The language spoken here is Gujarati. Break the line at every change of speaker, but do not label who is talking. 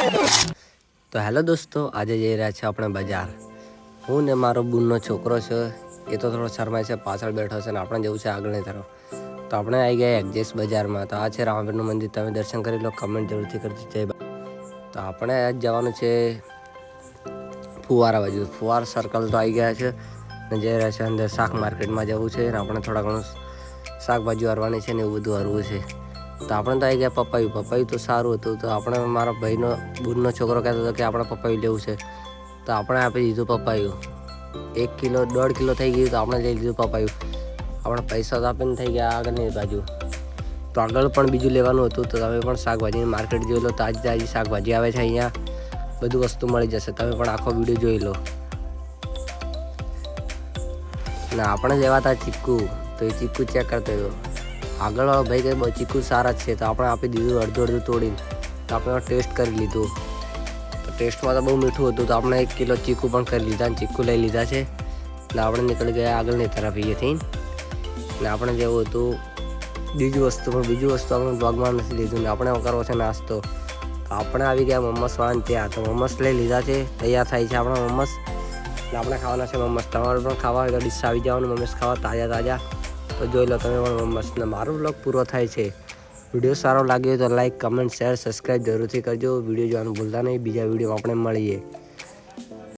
તો હેલો દોસ્તો, આજે જઈ રહ્યા છે આપણે બજાર. હું ને મારો બૂનનો છોકરો છે, એ તો થોડો શરમાય છે, પાછળ બેઠો છે ને આપણે જવું છે આગળની તરફ. તો આપણે આવી ગયા એક્ઝેસ બજારમાં. તો આ છે રામવીરનું મંદિર, તમે દર્શન કરી લો, કમેન્ટ જરૂરથી કરજો જય. તો આપણે આજ જવાનું છે ફુવારા બાજુ. ફુવારા સર્કલ તો આવી ગયા છે ને જઈ રહ્યા છે અંદર શાક માર્કેટમાં જવું છે ને આપણે થોડા ઘણું શાકભાજી હરવાની છે ને એવું બધું હરવું છે. તો આપણે તો આવી ગયા પપાયું. પપાયું તો સારું હતું. તો આપણે મારા ભાઈનો બૂનનો છોકરો કહેતો હતો કે આપણે પપાયું લેવું છે, તો આપણે આપી દીધું પપાયું. 1 કિલો 1.5 કિલો થઈ ગયું, તો આપણે લઈ લીધું પપાયું. આપણે પૈસા તો આપીને થઈ ગયા આગળની બાજુ. તો આગળ પણ બીજું લેવાનું હતું, તો તમે પણ શાકભાજીની માર્કેટ જોઈ લો. તાજી તાજી શાકભાજી આવે છે અહીંયા, બધું વસ્તુ મળી જશે. તમે પણ આખો વિડીયો જોઈ લો. ને આપણે લેવા હતા ચીકુ, તો એ ચીકુ ચેક કરતો હતો. આગળવાળો ભાઈ કહે બહુ ચીકુ સારા જ છે, તો આપણે આપી દીધું અડધું તોડીને. તો આપણે ટેસ્ટ કરી લીધું, તો ટેસ્ટમાં તો બહુ મીઠું હતું. તો આપણે 1 કિલો ચીકુ પણ કરી લીધા, ચીકુ લઈ લીધા છે. ને આપણે નીકળી ગયા આગળની તરફ અહીંયાથી. ને આપણે જેવું હતું બીજું વસ્તુ આપણે બ્લોગમાં નથી લીધું. ને આપણે કરવો છે નાસ્તો. આપણે આવી ગયા મમ્મસવાળાને ત્યાં. તો મમ્મસ લઈ લીધા છે, તૈયાર થાય છે આપણા મમ્મસ. ને આપણે ખાવાના છે મમ્મસ. તમારે પણ ખાવા હોય તો ડીશ આવી જવાનું મમ્મસ ખાવા, તાજા. તો જોઈ લો તમે પણ મમ્મસ. ને મારો બ્લોગ પૂરો થાય છે. વિડીયો સારો લાગ્યો તો લાઈક, કમેન્ટ, શેર, સબસ્ક્રાઈબ જરૂરથી કરજો. વિડીયો જોવાનું ભૂલતા નહીં. બીજા વિડીયોમાં આપણે મળીએ.